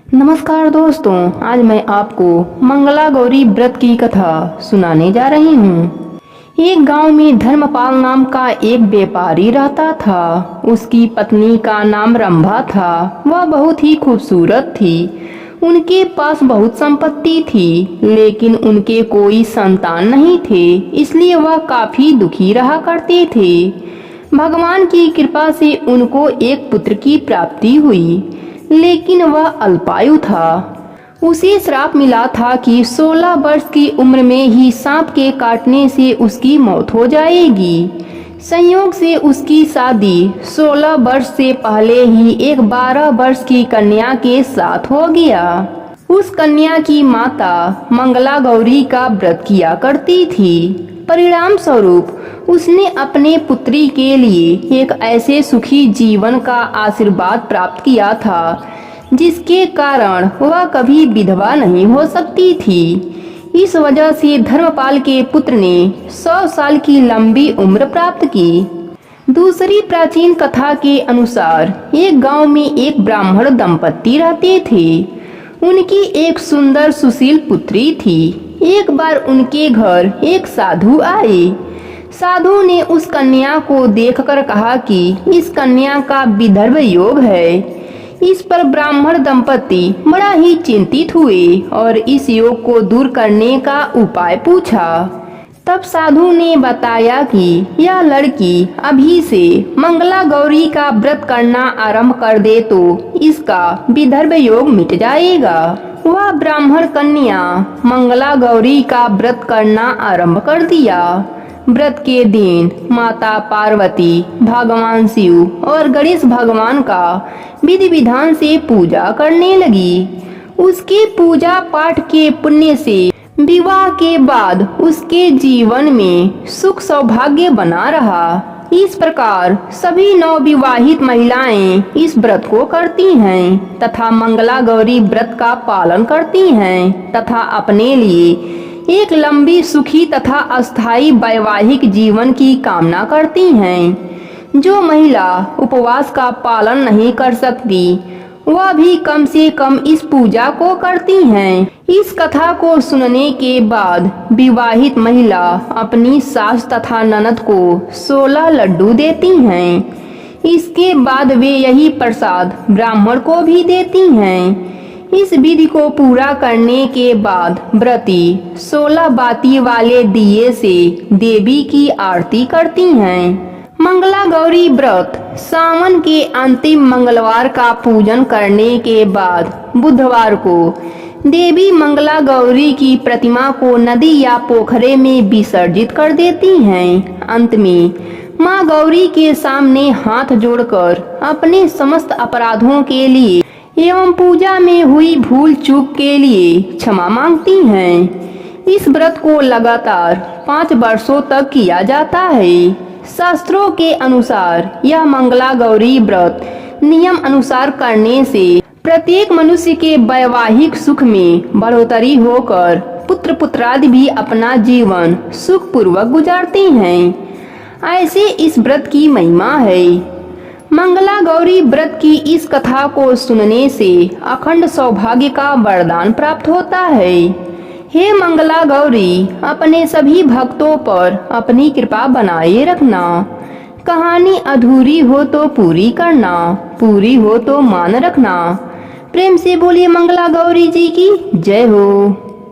नमस्कार दोस्तों, आज मैं आपको मंगला गौरी व्रत की कथा सुनाने जा रही हूँ। एक गांव में धर्मपाल नाम का एक व्यापारी रहता था। उसकी पत्नी का नाम रंभा था। वह बहुत ही खूबसूरत थी। उनके पास बहुत संपत्ति थी, लेकिन उनके कोई संतान नहीं थे, इसलिए वह काफी दुखी रहा करते थे। भगवान की कृपा से उनको एक पुत्र की प्राप्ति हुई, लेकिन वह अल्पायु था। उसे श्राप मिला था कि 16 वर्ष की उम्र में ही सांप के काटने से उसकी मौत हो जाएगी। संयोग से उसकी शादी 16 वर्ष से पहले ही एक 12 वर्ष की कन्या के साथ हो गया। उस कन्या की माता मंगला गौरी का व्रत किया करती थी। परिणाम स्वरूप उसने अपने पुत्री के लिए एक ऐसे सुखी जीवन का आशीर्वाद प्राप्त किया था, जिसके कारण वह कभी विधवा नहीं हो सकती थी। इस वजह से धर्मपाल के पुत्र ने 100 साल की लंबी उम्र प्राप्त की। दूसरी प्राचीन कथा के अनुसार एक गांव में एक ब्राह्मण दंपत्ति रहते थे। उनकी एक सुंदर सुशील पुत्री थी। एक बार उनके घर एक साधु आए। साधु ने उस कन्या को देखकर कहा कि इस कन्या का विदर्भ योग है। इस पर ब्राह्मण दंपति बड़ा ही चिंतित हुए और इस योग को दूर करने का उपाय पूछा। तब साधु ने बताया कि यह लड़की अभी से मंगला गौरी का व्रत करना आरंभ कर दे तो इसका विदर्भ योग मिट जाएगा। वह ब्राह्मण कन्या मंगला गौरी का व्रत करना आरंभ कर दिया। व्रत के दिन माता पार्वती, भगवान शिव और गणेश भगवान का विधि विधान से पूजा करने लगी। उसके पूजा पाठ के पुण्य से विवाह के बाद उसके जीवन में सुख सौभाग्य बना रहा। इस प्रकार सभी नवविवाहित महिलाएं इस व्रत को करती हैं तथा मंगला गौरी व्रत का पालन करती हैं तथा अपने लिए एक लंबी सुखी तथा अस्थायी वैवाहिक जीवन की कामना करती हैं। जो महिला उपवास का पालन नहीं कर सकती, वह भी कम से कम इस पूजा को करती हैं। इस कथा को सुनने के बाद विवाहित महिला अपनी सास तथा ननद को 16 लड्डू देती हैं। इसके बाद वे यही प्रसाद ब्राह्मण को भी देती हैं। इस विधि को पूरा करने के बाद व्रती 16 बाती वाले दिए से देवी की आरती करती हैं। मंगला गौरी व्रत सावन के अंतिम मंगलवार का पूजन करने के बाद बुधवार को देवी मंगला गौरी की प्रतिमा को नदी या पोखरे में विसर्जित कर देती हैं। अंत में माँ गौरी के सामने हाथ जोड़कर अपने समस्त अपराधों के लिए एवं पूजा में हुई भूल चूक के लिए क्षमा मांगती हैं। इस व्रत को लगातार 5 वर्षों तक किया जाता है। शास्त्रों के अनुसार यह मंगला गौरी व्रत नियम अनुसार करने से प्रत्येक मनुष्य के वैवाहिक सुख में बढ़ोतरी होकर पुत्र पुत्रादि भी अपना जीवन सुख पूर्वक गुजारते हैं। ऐसे इस व्रत की महिमा है। मंगला गौरी व्रत की इस कथा को सुनने से अखंड सौभाग्य का वरदान प्राप्त होता है। हे मंगला गौरी, अपने सभी भक्तों पर अपनी कृपा बनाए रखना। कहानी अधूरी हो तो पूरी करना, पूरी हो तो मान रखना। प्रेम से बोलिए मंगला गौरी जी की जय हो।